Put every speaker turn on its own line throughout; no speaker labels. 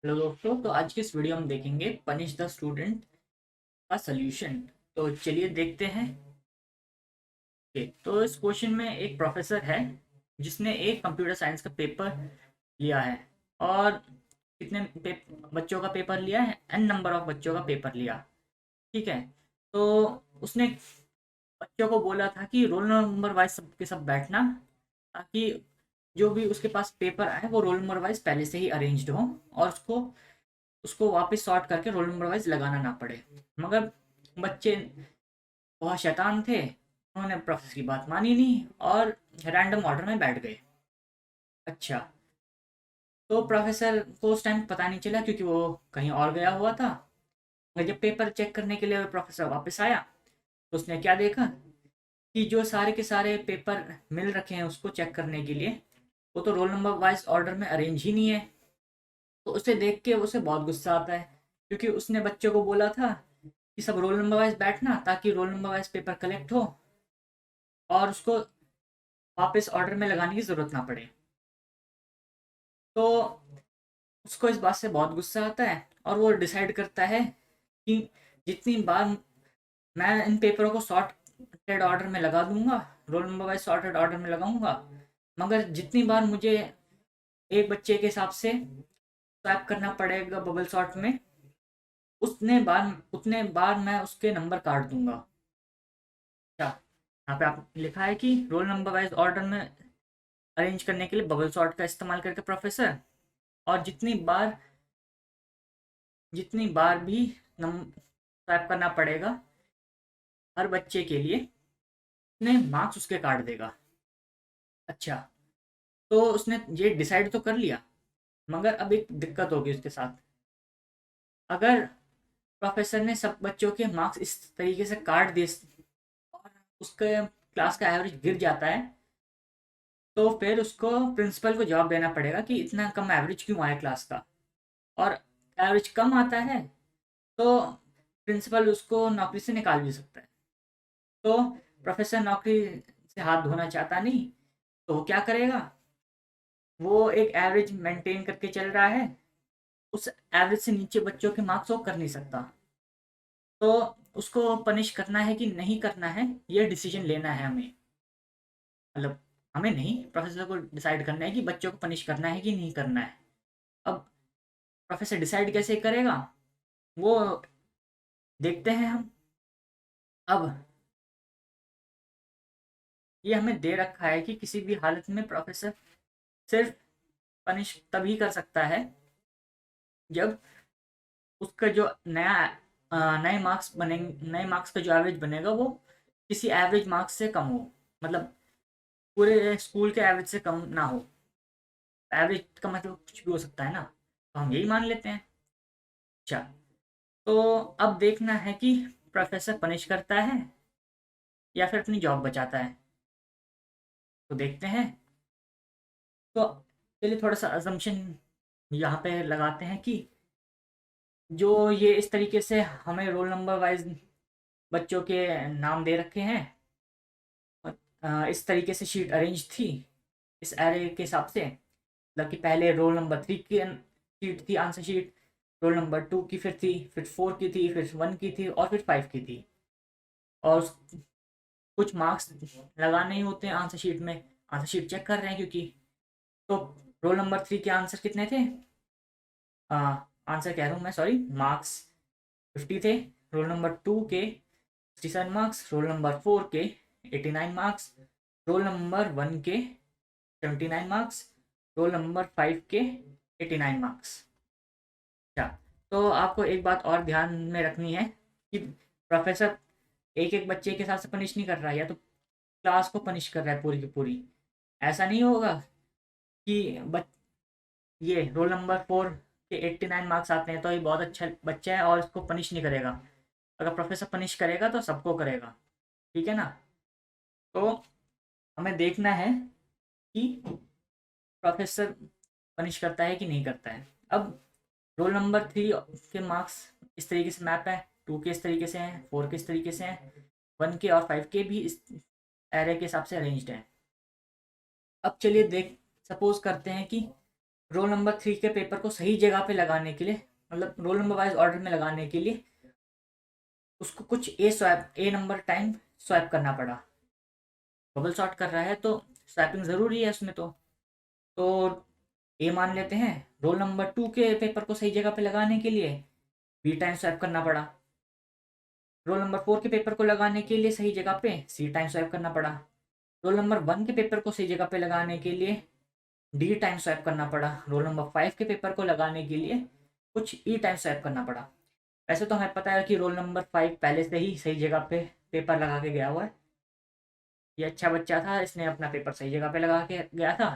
Hello दोस्तों, तो आज की इस वीडियो में देखेंगे पनिश द स्टूडेंट का सल्यूशन। तो चलिए देखते हैं। तो इस क्वेश्चन में एक प्रोफेसर है जिसने एक कंप्यूटर साइंस का पेपर लिया है। और बच्चों का पेपर लिया है, एन नंबर ऑफ बच्चों का पेपर लिया। ठीक है। तो उसने बच्चों को बोला था कि रोल नंबर वाइज सब के सब बैठना, ताकि जो भी उसके पास पेपर आए वो रोल नंबर वाइज पहले से ही अरेंज्ड हो, और उसको उसको वापस सॉर्ट करके रोल नंबर वाइज लगाना ना पड़े। मगर बच्चे बहुत शैतान थे, उन्होंने प्रोफेसर की बात मानी नहीं और रैंडम ऑर्डर में बैठ गए। अच्छा। तो प्रोफेसर को उस टाइम पता नहीं चला क्योंकि वो कहीं और गया हुआ था। मगर जब पेपर चेक करने के लिए प्रोफेसर वापस आया तो उसने क्या देखा कि जो सारे के सारे पेपर मिल रखे हैं उसको चेक करने के लिए, वो तो रोल नंबर वाइज ऑर्डर में अरेंज ही नहीं है। तो उसे देख के उसे बहुत गुस्सा आता है, क्योंकि उसने बच्चों को बोला था कि सब रोल नंबर वाइज बैठना, ताकि role number wise paper collect हो और उसको वापस ऑर्डर में लगाने की ज़रूरत ना पड़े। तो उसको इस बात से बहुत गुस्सा आता है और वो डिसाइड करता है कि जितनी बार मैं इन पेपरों को सॉर्टेड ऑर्डर में लगा दूंगा, role number wise sorted order में लगाऊंगा, मगर जितनी बार मुझे एक बच्चे के हिसाब से स्वैप करना पड़ेगा बबल सॉर्ट में, उतने बार मैं उसके नंबर काट दूंगा। अच्छा, यहाँ पे आप लिखा है कि रोल नंबर वाइज ऑर्डर में अरेंज करने के लिए बबल सॉर्ट का इस्तेमाल करके प्रोफेसर, और जितनी बार भी टाइप करना पड़ेगा हर बच्चे के लिए, उतने मार्क्स उसके काट देगा। अच्छा। तो उसने ये डिसाइड तो कर लिया, मगर अब एक दिक्कत होगी उसके साथ। अगर प्रोफेसर ने सब बच्चों के मार्क्स इस तरीके से काट दिए और उसके क्लास का एवरेज गिर जाता है, तो फिर उसको प्रिंसिपल को जवाब देना पड़ेगा कि इतना कम एवरेज क्यों आया क्लास का। और एवरेज कम आता है तो प्रिंसिपल उसको नौकरी से निकाल भी सकता है। तो प्रोफेसर नौकरी से हाथ धोना चाहता नहीं, तो वो क्या करेगा, वो एक एवरेज मेंटेन करके चल रहा है। उस एवरेज से नीचे बच्चों के मार्क्स वो कर नहीं सकता। तो उसको पनिश करना है कि नहीं करना है, ये डिसीजन लेना है हमें। मतलब हमें नहीं, प्रोफेसर को डिसाइड करना है कि बच्चों को पनिश करना है कि नहीं करना है। अब प्रोफेसर डिसाइड कैसे करेगा, वो देखते हैं हम। अब ये हमें दे रखा है कि किसी भी हालत में प्रोफेसर सिर्फ पनिश तभी कर सकता है जब उसका जो नए मार्क्स बनेंगे, नए मार्क्स का जो एवरेज बनेगा वो किसी एवरेज मार्क्स से कम हो। मतलब पूरे स्कूल के एवरेज से कम ना हो। एवरेज का मतलब कुछ भी हो सकता है ना, तो हम यही मान लेते हैं। अच्छा। तो अब देखना है कि प्रोफेसर पनिश करता है या फिर अपनी जॉब बचाता है। तो देखते हैं। तो चलिए थोड़ा सा अजम्पशन यहाँ पे लगाते हैं कि जो ये इस तरीके से हमें रोल नंबर वाइज बच्चों के नाम दे रखे हैं, इस तरीके से शीट अरेंज थी इस एरे के हिसाब से। मतलब कि पहले रोल नंबर 3 की शीट थी, आंसर शीट। रोल नंबर 2 की फिर थी, फिर 4 की थी, फिर 1 की थी और फिर 5 की थी। और कुछ मार्क्स लगाने ही होते हैं आंसर शीट में। आंसर शीट चेक कर रहे हैं क्योंकि। तो रोल नंबर 3 के आंसर कितने थे, आंसर कह रहा हूँ मैं, सॉरी, मार्क्स 50 थे। रोल नंबर 2 के 67 मार्क्स, रोल नंबर 4 के 89 मार्क्स, रोल नंबर 1 के 79 मार्क्स, रोल नंबर 5 के 89 मार्क्स। अच्छा। तो आपको एक बात और ध्यान में रखनी है कि प्रोफेसर एक एक बच्चे के हिसाब से पनिश नहीं कर रहा है, या तो क्लास को पनिश कर रहा है पूरी की पूरी। ऐसा नहीं होगा कि ये रोल नंबर 4 के 89 मार्क्स आते हैं तो ये बहुत अच्छा बच्चा है और इसको पनिश नहीं करेगा। अगर प्रोफेसर पनिश करेगा तो सबको करेगा। ठीक है ना। तो हमें देखना है कि प्रोफेसर पनिश करता है कि नहीं करता है। अब रोल नंबर 3 के मार्क्स इस तरीके से मैप है, 2 के इस तरीके से हैं, 4 के इस तरीके से हैं, 1 के और 5 के भी इस एरे के हिसाब से अरेंज्ड है। अब चलिए देख, सपोज करते हैं कि रोल नंबर 3 के पेपर को सही जगह पे लगाने के लिए, मतलब रोल नंबर वाइज ऑर्डर में लगाने के लिए उसको कुछ ए नंबर टाइम स्वैप करना पड़ा। बबल सॉर्ट कर रहा है तो स्वैपिंग ज़रूरी है उसमें। तो ए मान लेते हैं। रोल नंबर 2 के पेपर को सही जगह पे लगाने के लिए बी टाइम स्वैप करना पड़ा। रोल नंबर 4 के पेपर को लगाने के लिए सही जगह पे सी टाइम स्वैप करना पड़ा। रोल नंबर 1 के पेपर को सही जगह पे लगाने के लिए डी टाइम स्वैप करना पड़ा। रोल नंबर 5 के पेपर को लगाने के लिए कुछ ई टाइम स्वैप करना पड़ा। वैसे तो हमें पता है कि रोल नंबर 5 पहले से ही सही जगह पे पेपर लगा के गया हुआ है। ये अच्छा बच्चा था, इसने अपना पेपर सही जगह पे लगा के गया था।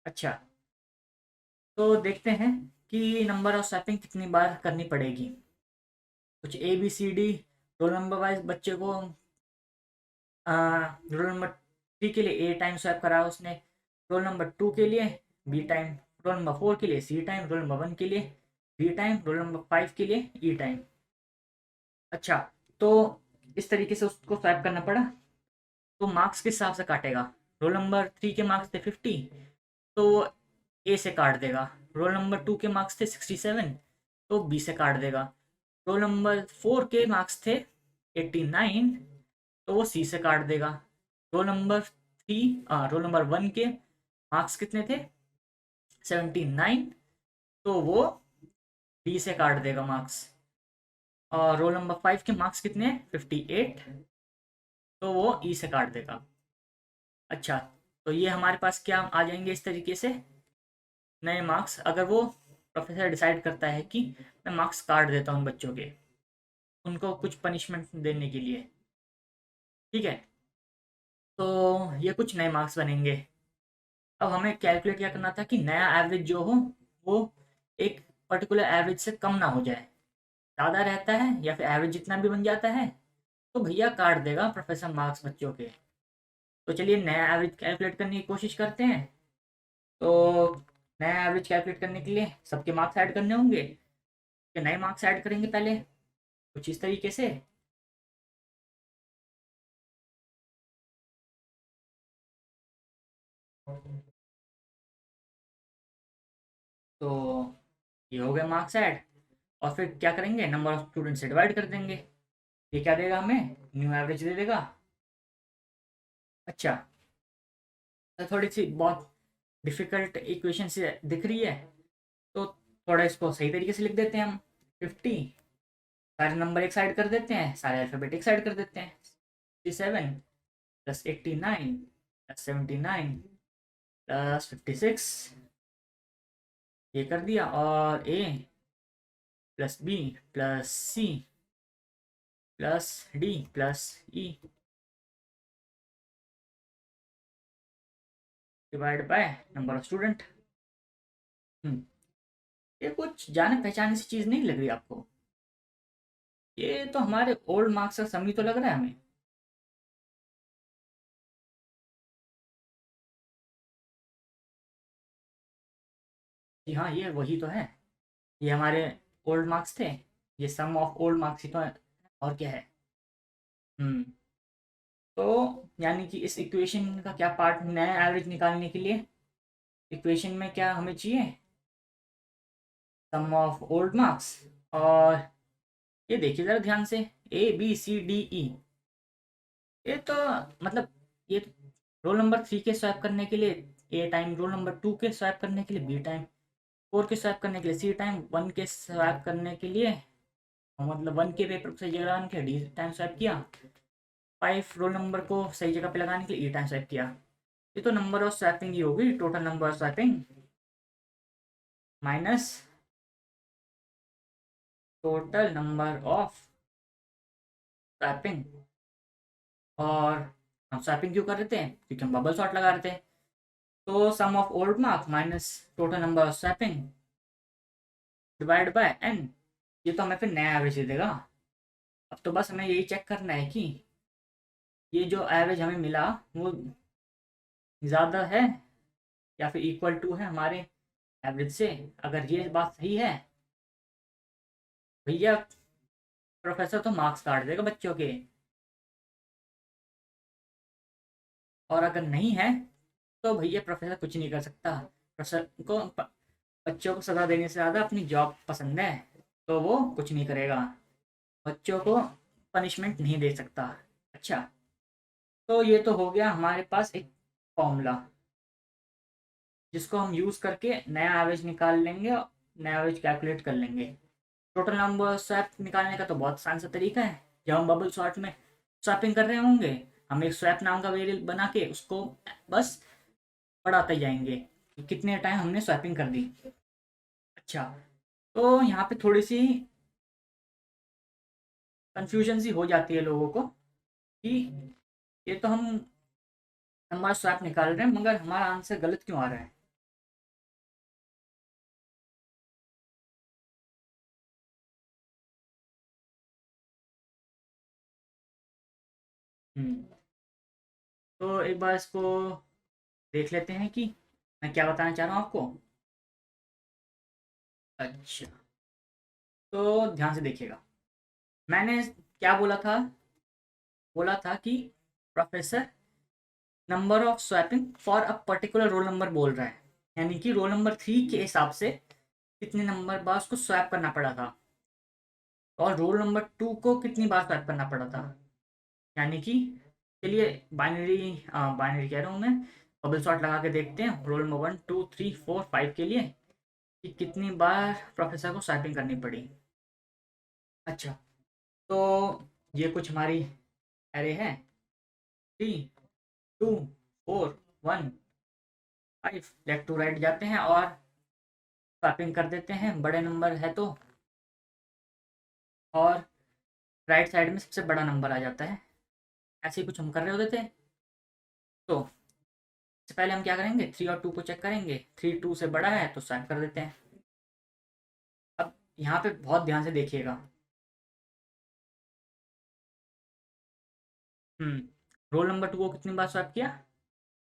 अच्छा, तो देखते हैं कि नंबर ऑफ स्वैपिंग कितनी बार करनी पड़ेगी। कुछ A B C D roll number wise बच्चे को रोल नंबर 3 के लिए ए टाइम स्वैप करा उसने। रोल नंबर 2 के लिए बी टाइम। रोल नंबर 4 के लिए सी टाइम। रोल नंबर 1 के लिए बी टाइम। रोल नंबर 5 के लिए ई टाइम। अच्छा, तो इस तरीके से उसको स्वैप करना पड़ा। तो मार्क्स किस हिसाब से काटेगा? रोल नंबर 3 के मार्क्स थे 50, तो वो ए से काट देगा। रोल नंबर 2 के मार्क्स थे 67, तो बी से काट देगा। रोल नंबर 4 के मार्क्स थे 89, तो वो सी से काट देगा। रोल नंबर 1 के मार्क्स कितने थे? 79, तो वो डी से काट देगा मार्क्स। और रोल नंबर 5 के मार्क्स कितने हैं? 58, तो वो ई से काट देगा। अच्छा, तो ये हमारे पास क्या आ जाएंगे इस तरीके से नए मार्क्स, अगर वो प्रोफेसर डिसाइड करता है कि मैं मार्क्स काट देता हूँ बच्चों के, उनको कुछ पनिशमेंट देने के लिए। ठीक है, तो ये कुछ नए मार्क्स बनेंगे। अब हमें कैलकुलेट क्या करना था कि नया एवरेज जो हो वो एक पर्टिकुलर एवरेज से कम ना हो जाए। ज़्यादा रहता है या फिर एवरेज जितना भी बन जाता है तो भैया काट देगा प्रोफेसर मार्क्स बच्चों के। तो चलिए नया एवरेज कैलकुलेट करने की कोशिश करते हैं। तो नया एवरेज कैलकुलेट करने के लिए सबके मार्क्स ऐड करने होंगे। कि नए मार्क्स ऐड करेंगे पहले कुछ इस तरीके से। तो ये हो गए मार्क्स ऐड। और फिर क्या करेंगे, नंबर ऑफ स्टूडेंट से डिवाइड कर देंगे। ये क्या देगा हमें? न्यू एवरेज दे देगा। अच्छा, तो थोड़ी सी बहुत डिफिकल्ट इक्वेशन से दिख रही है, तो थोड़ा इसको सही तरीके से लिख देते हैं हम। 50, सारे नंबर एक साइड कर देते हैं, सारे अल्फ़ाबेट एक साइड कर देते हैं। 67 प्लस 89 प्लस 79 प्लस 56, ये कर दिया। और A plus B plus C plus D plus E divide by number of student. ये कुछ जाने पहचाने सी चीज़ नहीं लग रही आपको? ये तो हमारे ओल्ड मार्क्स का समी तो लग रहा है हमें। जी हाँ, ये वही तो है। ये हमारे ओल्ड मार्क्स थे। ये सम ऑफ ओल्ड मार्क्स ही तो है। और क्या है? हम्म तो यानी कि इस इक्वेशन का क्या पार्ट, नया एवरेज निकालने के लिए इक्वेशन में क्या हमें चाहिए? सम ऑफ ओल्ड मार्क्स। और ये देखिए ज़रा ध्यान से, A B C D E, ये तो मतलब ये रोल नंबर 3 के स्वैप करने के लिए ए टाइम, रोल नंबर 2 के स्वैप करने के लिए बी टाइम, 4 के स्वैप करने के लिए सी टाइम, 1 के स्वैप करने के लिए मतलब 1 के पेपर को सही जगह लगाने के लिए डी टाइम स्वैप किया। 5 रोल नंबर को सही जगह पे लगाने के लिए ई टाइम स्वैप किया। ये तो नंबर ऑफ स्वैपिंग ही होगी, total number of swapping minus total number of swapping. और हम स्वैपिंग क्यों कर रहे थे? क्योंकि हम बबल सॉर्ट लगा रहे थे। तो sum of old mark minus total number of swapping divide by N. ये तो हमें फिर नया एवरेज दे देगा। अब तो बस हमें यही चेक करना है कि ये जो एवरेज हमें मिला वो ज़्यादा है या फिर इक्वल टू है हमारे एवरेज से। अगर ये बात सही है भैया, प्रोफेसर तो मार्क्स काट देगा बच्चों के। और अगर नहीं है तो भैया प्रोफेसर कुछ नहीं कर सकता। प्रोफेसर को बच्चों को सजा देने से ज़्यादा अपनी जॉब पसंद है, तो वो कुछ नहीं करेगा, बच्चों को पनिशमेंट नहीं दे सकता। अच्छा, तो ये तो हो गया हमारे पास एक फॉर्मूला, जिसको हम यूज़ करके नया एवरेज निकाल लेंगे और नया एवरेज कैलकुलेट कर लेंगे। टोटल नंबर स्वैप निकालने का तो बहुत आसान सा तरीका है। जब हम बबल सॉर्ट में स्वैपिंग कर रहे होंगे, हम एक स्वैप नाम का वेरिएबल बना के उसको बस बढ़ाते जाएंगे कि कितने टाइम हमने स्वैपिंग कर दी। अच्छा, तो यहाँ पे थोड़ी सी कंफ्यूजन सी हो जाती है लोगों को कि ये तो हम नंबर स्वैप निकाल रहे हैं मगर हमारा आंसर गलत क्यों आ रहा है। हम्म, तो एक बार इसको देख लेते हैं कि मैं क्या बताना चाह रहा हूँ आपको। अच्छा, तो ध्यान से देखिएगा, मैंने क्या बोला था कि professor number of swapping for a particular roll number बोल रहा है, यानी कि रोल नंबर 3 के हिसाब से कितने नंबर बार उसको स्वैप करना पड़ा था, और रोल नंबर 2 को कितनी बार स्वैप करना पड़ा था। यानी कि चलिए बाइनरी बाइनरी कह रहा हूँ मैं, बबल सॉर्ट लगा के देखते हैं रोल नंबर 1 2 3 4 5 के लिए कि कितनी बार प्रोफेसर को स्वैपिंग करनी पड़ी। अच्छा, तो ये कुछ हमारी एरे है, 3 2 4 1 5, लेफ्ट टू राइट जाते हैं और स्वैपिंग कर देते हैं, बड़े नंबर है तो, और राइट साइड में सबसे बड़ा नंबर आ जाता है। ऐसे ही कुछ हम कर रहे होते थे। तो सबसे पहले हम क्या करेंगे, 3 और 2 को चेक करेंगे, 3 2 से बड़ा है तो स्वैप कर देते हैं। अब यहाँ पे बहुत ध्यान से देखिएगा। हम्म, रोल नंबर 2 को कितनी बार स्वैप किया,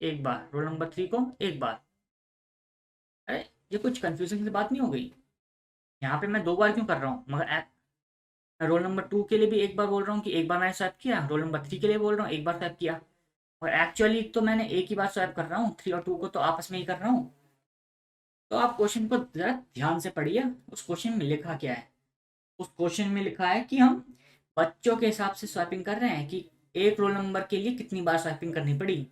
एक बार, रोल नंबर 3 को एक बार। अरे, ये कुछ कंफ्यूजिंग सी बात नहीं हो गई, यहाँ पे मैं 2 बार क्यों कर रहा हूँ, मगर मैं रोल नंबर 2 के लिए भी एक बार बोल रहा हूँ कि एक बार मैंने स्वैप किया, रोल नंबर 3 के लिए बोल रहा हूँ एक बार स्वैप किया, और एक्चुअली तो मैंने एक ही बार स्वैप कर रहा हूँ, 3 और 2 को तो आपस में ही कर रहा हूँ। तो आप क्वेश्चन को जरा ध्यान से पढ़िए, उस क्वेश्चन में लिखा क्या है। उस क्वेश्चन में लिखा है कि हम बच्चों के हिसाब से स्वैपिंग कर रहे हैं कि एक रोल नंबर के लिए कितनी बार स्वैपिंग करनी पड़ी।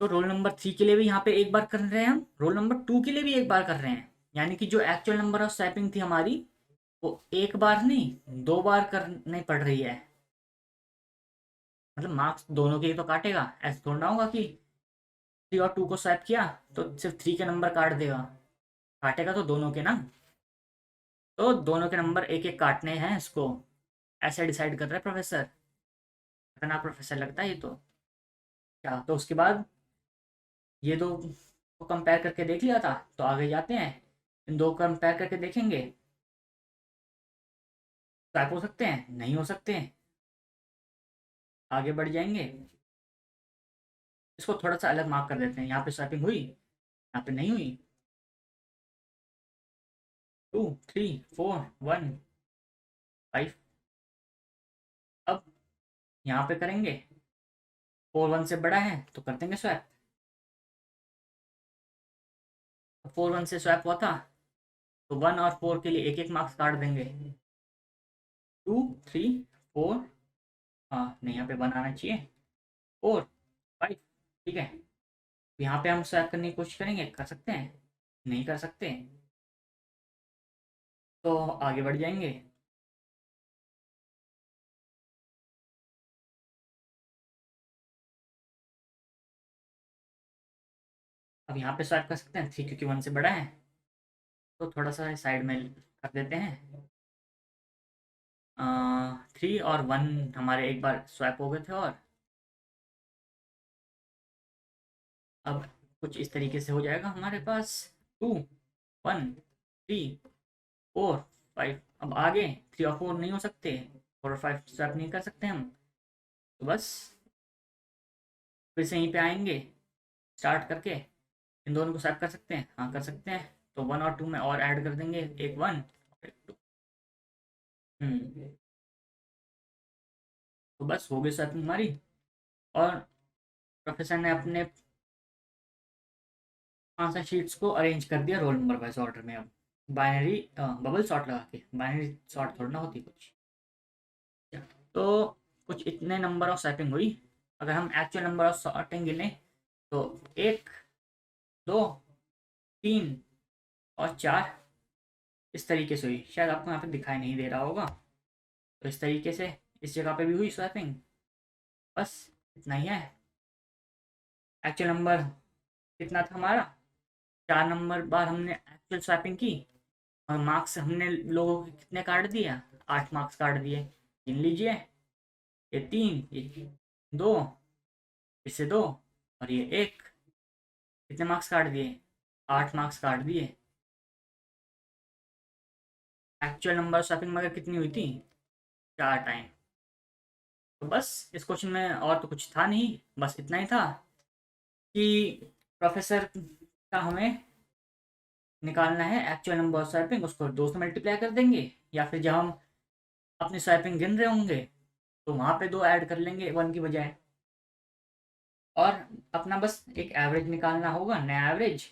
तो रोल नंबर 3 के लिए भी यहाँ पे एक बार कर रहे हैं, हम रोल नंबर 2 के लिए भी एक बार कर रहे हैं, यानी कि जो एक्चुअल नंबर ऑफ स्वैपिंग थी हमारी, वो एक बार नहीं 2 बार करनी पड़ रही है। मतलब मार्क्स दोनों के ही तो काटेगा, ऐसा थोड़ा ना होगा कि 3 और 2 को स्वैप किया तो सिर्फ 3 के नंबर काट देगा, काटेगा तो दोनों के ना। तो दोनों के नंबर एक एक काटने हैं इसको, ऐसे डिसाइड कर रहा है प्रोफेसर। इतना प्रोफेसर लगता है ये तो। क्या, तो उसके बाद ये दो को कंपेयर करके देख लिया था, तो आगे जाते हैं, इन दो को कंपेयर करके देखेंगे, स्वैप हो सकते हैं नहीं हो सकते हैं, आगे बढ़ जाएंगे। इसको थोड़ा सा अलग मार्क कर देते हैं, यहाँ पे स्वैपिंग हुई, यहाँ पे नहीं हुई। 2 3 4 1 5। अब यहाँ पे करेंगे, 4 1 से बड़ा है तो कर देंगे स्वैप। 4 1 से स्वैप हुआ था, तो 1 और 4 के लिए एक एक मार्क्स काट देंगे। 2 3 4, हाँ नहीं यहाँ पे 1 आना चाहिए, 4 5, ठीक है। यहाँ पे हम स्वैप करने की कोशिश करेंगे, कर सकते हैं नहीं कर सकते, तो आगे बढ़ जाएंगे। अब यहाँ पे स्वैप कर सकते हैं 3 क्योंकि 1 से बड़ा है, तो थोड़ा सा साइड में कर देते हैं। 3 और 1 हमारे एक बार स्वैप हो गए थे, और अब कुछ इस तरीके से हो जाएगा हमारे पास। 2 1 3 4 5। अब आगे 3 और 4 नहीं हो सकते, 4 और 5 स्वैप नहीं कर सकते हम, तो बस फिर से यहीं पे आएंगे, स्टार्ट करके इन दोनों को स्वैप कर सकते हैं, हाँ कर सकते हैं। तो 1 और 2 में और ऐड कर देंगे, एक 1 एक 2। हम्म, तो बस हो गई स्वैपिंग हमारी। और प्रोफेसर ने अपने आंसर शीट्स को अरेंज कर दिया रोल नंबर वाइज ऑर्डर में। अब बाइनरी बबल सॉर्ट लगा के, बाइनरी सॉर्ट थोड़ा ना होती कुछ। तो कुछ इतने नंबर ऑफ स्वैपिंग हुई। अगर हम एक्चुअल नंबर ऑफ सॉर्टिंग गिने तो 1, 2, 3 और 4 इस तरीके से हुई। शायद आपको यहाँ पे दिखाई नहीं दे रहा होगा। तो इस तरीके से इस जगह पे भी हुई स्वैपिंग। बस इतना ही है। एक्चुअल नंबर कितना था हमारा, 4 नंबर बार हमने एक्चुअल स्वैपिंग की, और मार्क्स हमने लोगों के कितने काट दिया, 8 मार्क्स काट दिए। गिन लीजिए, ये 3, ये 2, इससे 2 और ये 1। कितने मार्क्स काट दिए, 8 मार्क्स काट दिए। एक्चुअल नंबर स्वैपिंग मगर कितनी हुई थी, 4 टाइम। तो बस इस क्वेश्चन में और तो कुछ था नहीं, बस इतना ही था कि प्रोफेसर का हमें निकालना है एक्चुअल नंबर ऑफ स्वैपिंग, उसको 2 से मल्टीप्लाई कर देंगे, या फिर जब हम अपनी स्वैपिंग गिन रहे होंगे तो वहाँ पे 2 ऐड कर लेंगे 1 की बजाय। और अपना बस एक एवरेज निकालना होगा, नया एवरेज।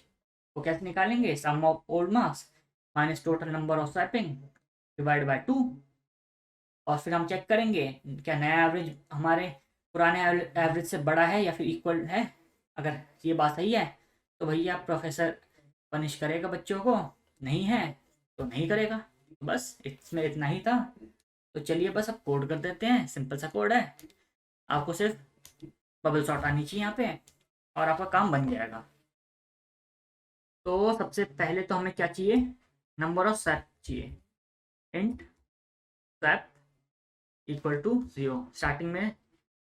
वो कैसे निकालेंगे, sum of old marks minus total number of swapping divide by 2। और फिर हम चेक करेंगे क्या नया एवरेज हमारे पुराने एवरेज से बड़ा है या फिर इक्वल है। अगर ये बात सही है तो भैया प्रोफेसर पनिश करेगा बच्चों को, नहीं है तो नहीं करेगा। बस इसमें इतना ही था। तो चलिए बस अब कोड कर देते हैं, सिंपल सा कोड है। आपको सिर्फ बबल शॉट आनी चाहिए यहाँ पे और आपका काम बन जाएगा। तो सबसे पहले तो हमें क्या चाहिए, नंबर ऑफ स्वैप चाहिए। Int swap equal to 0। Starting में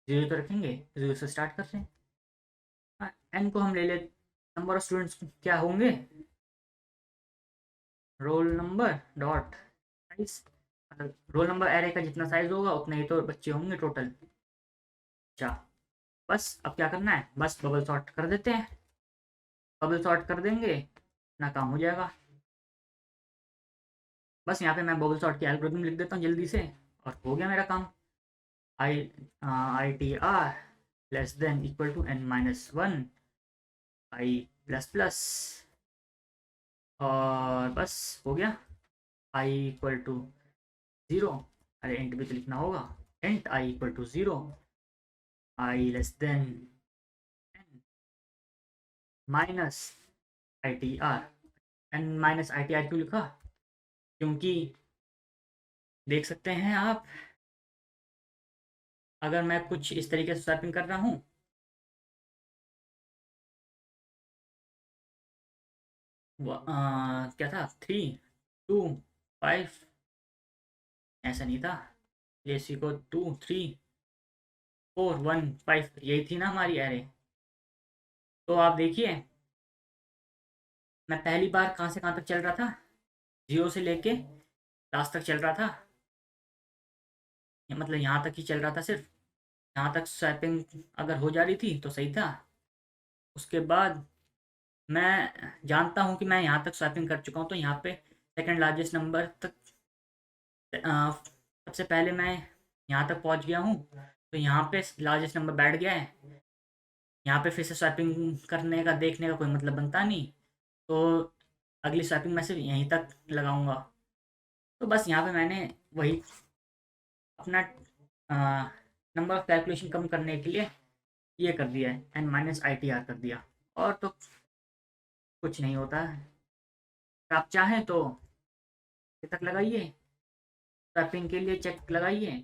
0 तो रखेंगे, 0 से स्टार्ट करते हैं। एन को हम ले ले, नंबर ऑफ स्टूडेंट्स क्या होंगे, roll number dot size. Roll number array का जितना साइज होगा उतने ही तो बच्चे होंगे टोटल। अच्छा, बस अब क्या करना है, बस बबल सॉर्ट कर देते हैं। बबल सॉर्ट कर देंगे ना, काम हो जाएगा। बस यहाँ पे मैं बबल सॉर्ट की एल्गोरिथम लिख देता हूँ जल्दी से, और हो गया मेरा काम। ITR less than equal to n-1 i plus plus, और बस हो गया। i इक्वल टू 0, अरे इंट भी तो लिखना होगा। Int i equal to 0, i less than n minus ITR। n minus ITR क्यों लिखा, क्योंकि देख सकते हैं आप, अगर मैं कुछ इस तरीके से स्वैपिंग कर रहा हूँ, क्या था, 3, 2, 5, ऐसा नहीं था। जैसी को 2, 3, 4, 1, 5 यही थी ना हमारी एरे। तो आप देखिए, मैं पहली बार कहाँ से कहाँ तक चल रहा था, 0 से लेके लास्ट तक चल रहा था। मतलब यहाँ तक ही चल रहा था सिर्फ, यहाँ तक स्वैपिंग अगर हो जा रही थी तो सही था। उसके बाद मैं जानता हूँ कि मैं यहाँ तक स्वैपिंग कर चुका हूँ, तो यहाँ पे सेकंड लार्जेस्ट नंबर तक सबसे पहले मैं यहाँ तक पहुँच गया हूँ। तो यहाँ पे लार्जेस्ट नंबर बैठ गया है, यहाँ पे फिर से स्वैपिंग करने का देखने का कोई मतलब बनता नहीं। तो अगली स्वैपिंग मैं सिर्फ यहीं तक लगाऊंगा। तो बस यहाँ पे मैंने वही अपना नंबर ऑफ कैलकुलेशन कम करने के लिए ये कर दिया है, n-ITR कर दिया। और तो कुछ नहीं होता है। आप चाहें तो ये तक लगाइए, स्वैपिंग के लिए चेक लगाइए।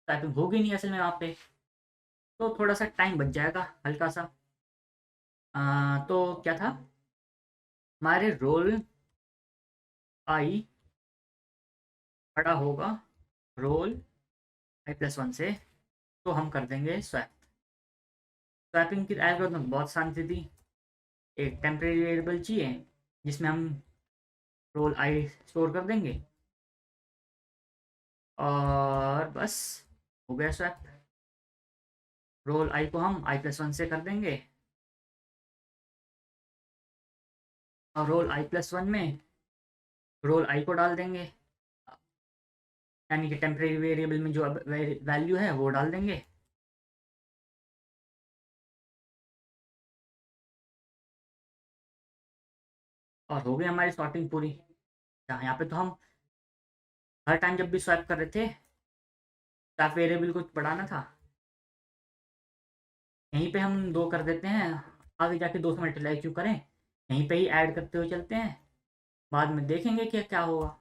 स्वैपिंग होगी नहीं असल में वहाँ पे, तो थोड़ा सा टाइम बच जाएगा हल्का सा। तो क्या था, हमारे रोल आई बड़ा होगा रोल i+1 से, तो हम कर देंगे स्वैप। स्वैपिंग की एल्गोरिथम बहुत शांति थी। एक टेम्परेरी वेरिएबल चाहिए जिसमें हम रोल आई स्टोर कर देंगे, और बस हो गया स्वैप। रोल आई को हम i+1 से कर देंगे, और रोल i+1 में रोल आई को डाल देंगे, यानी कि टेम्परेरी वेरिएबल में जो वैल्यू है वो डाल देंगे। और हो गई हमारी सॉर्टिंग पूरी। यहाँ पे तो हम हर टाइम जब भी स्वाइप कर रहे थे स्टाफ वेरिएबल को बढ़ाना था, यहीं पे हम 2 कर देते हैं, आगे जाके 2 से मल्टीप्लाई क्यों करें, यहीं पे ही ऐड करते हुए चलते हैं, बाद में देखेंगे कि क्या होगा।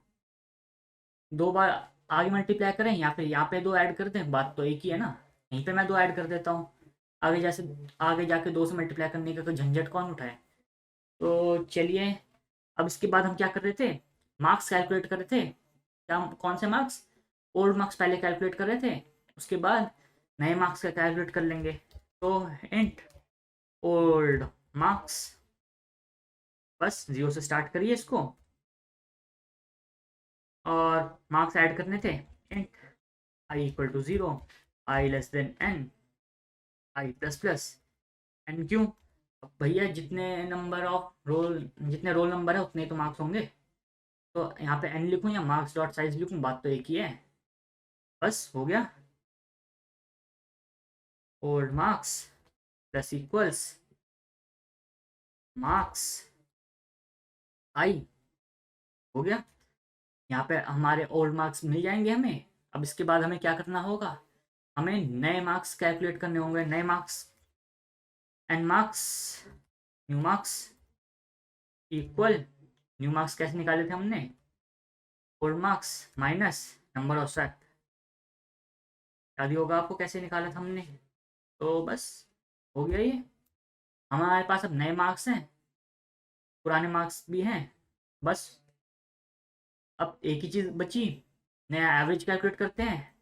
2 बार आगे मल्टीप्लाई करें या फिर यहाँ पे 2 ऐड कर दें, बात तो एक ही है ना। यहीं पे मैं 2 ऐड कर देता हूँ, आगे जाके 2 से मल्टीप्लाई करने का कोई झंझट कौन उठाए। तो चलिए, अब इसके बाद हम क्या कर रहे थे, मार्क्स कैलकुलेट कर रहे थे। क्या, कौन से मार्क्स, ओल्ड मार्क्स पहले कैलकुलेट कर रहे थे, उसके बाद नए मार्क्स का कैलकुलेट कर लेंगे। तो इंट ओल्ड मार्क्स, बस 0 से स्टार्ट करिए इसको, और मार्क्स ऐड करने थे, int i equal to 0, i less than n, i plus plus n. क्यों, अब भैया जितने रोल नंबर है उतने तो मार्क्स होंगे, तो यहाँ पे एन लिखूँ या मार्क्स डॉट साइज लिखूँ, बात तो एक ही है। बस हो गया, old marks plus equals marks I, हो गया। यहाँ पे हमारे ओल्ड मार्क्स मिल जाएंगे हमें। अब इसके बाद हमें क्या करना होगा, हमें नए मार्क्स कैलकुलेट करने होंगे। नए marks, n marks new marks equal, new marks कैसे निकाले थे हमने, old marks minus number of swap, याद ही होगा आपको कैसे निकाला था हमने। तो बस हो गया ये, हमारे पास अब नए मार्क्स हैं, पुराने मार्क्स भी हैं। बस अब एक ही चीज़ बची, नया एवरेज कैलकुलेट करते हैं।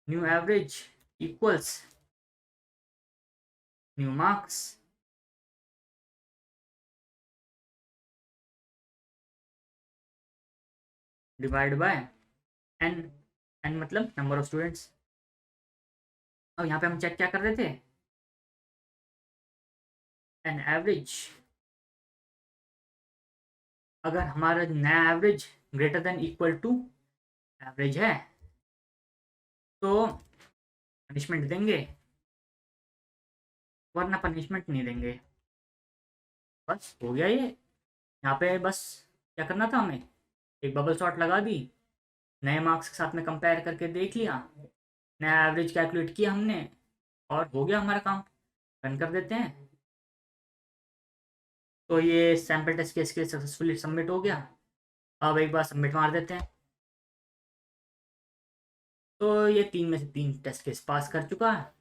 New average equals new marks divide by n, n मतलब नंबर ऑफ स्टूडेंट्स। अब यहाँ पे हम चेक क्या कर रहे थे, एन एवरेज, अगर हमारा नया average greater than equal to average है तो पनिशमेंट देंगे, वरना पनिशमेंट नहीं देंगे। बस हो गया ये। यहाँ पे बस क्या करना था, हमें एक बबल शॉट लगा दी, नए मार्क्स के साथ में कंपेयर करके देख लिया, नया एवरेज कैलकुलेट किया हमने, और हो गया हमारा काम। रन कर देते हैं। तो ये सैम्पल टेस्ट केस के सक्सेसफुली सबमिट हो गया। अब एक बार सबमिट मार देते हैं। तो ये 3 में से 3 टेस्ट केस पास कर चुका है।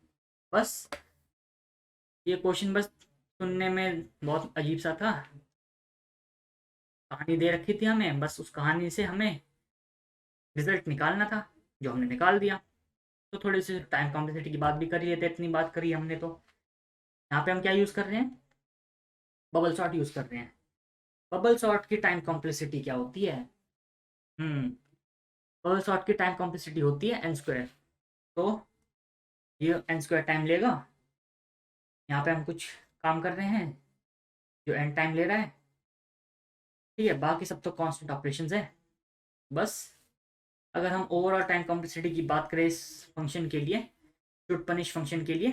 बस ये क्वेश्चन बस सुनने में बहुत अजीब सा था, कहानी दे रखी थी हमें, बस उस कहानी से हमें रिजल्ट निकालना था, जो हमने निकाल दिया। तो थोड़ी सी टाइम कॉम्प्लेक्सिटी की बात भी कर लेते, इतनी बात करी हमने। तो यहाँ पे हम क्या यूज़ कर रहे हैं, बबल शॉट यूज़ कर रहे हैं। बबल शॉट की टाइम कॉम्प्लेक्सिटी क्या होती है, हम्म बबल शॉट की टाइम कॉम्प्लेक्सिटी होती है एन स्क्वायर। तो ये एन स्क्वायर टाइम लेगा, यहाँ पे हम कुछ काम कर रहे हैं जो एन टाइम ले रहा है, ठीक है, बाकी सब तो कांस्टेंट ऑपरेशंस है। बस अगर हम ओवरऑल टाइम कॉम्प्लेक्सिटी की बात करें इस फंक्शन के लिए, शुड पनिश फंक्शन के लिए,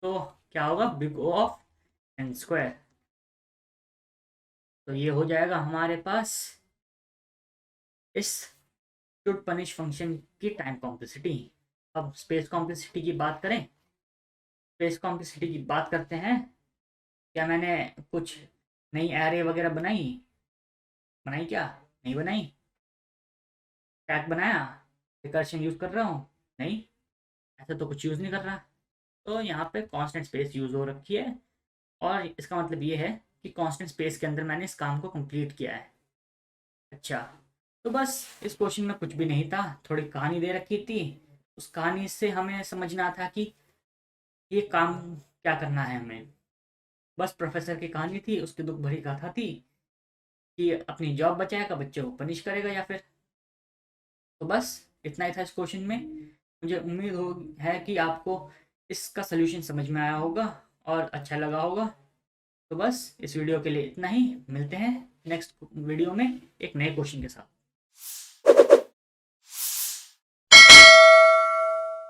तो क्या होगा, big O of n square. तो ये हो जाएगा हमारे पास इस शुड पनिश फंक्शन की टाइम कॉम्प्लेक्सिटी। अब स्पेस कॉम्प्लेक्सिटी की बात करें, स्पेस कॉम्प्लेक्सिटी की बात करते हैं। क्या मैंने कुछ नई एरे वगैरह बनाई, क्या नहीं बनाई, टैग बनाया, रिकर्शन यूज़ कर रहा हूँ, नहीं, ऐसा तो कुछ यूज़ नहीं कर रहा। तो यहाँ पे कांस्टेंट स्पेस यूज़ हो रखी है, और इसका मतलब ये है कि कांस्टेंट स्पेस के अंदर मैंने इस काम को कंप्लीट किया है। अच्छा, तो बस इस क्वेश्चन में कुछ भी नहीं था, थोड़ी कहानी दे रखी थी, उस कहानी से हमें समझना था कि ये काम क्या करना है हमें। बस प्रोफेसर की कहानी थी, उसकी दुख भरी गाथा थी कि अपनी जॉब बचाएगा, बच्चों को पनिश करेगा या फिर। तो बस इतना ही था इस क्वेश्चन में। मुझे उम्मीद है कि आपको इसका सलूशन समझ में आया होगा और अच्छा लगा होगा। तो बस इस वीडियो के लिए इतना ही, मिलते हैं नेक्स्ट वीडियो में एक नए क्वेश्चन के साथ।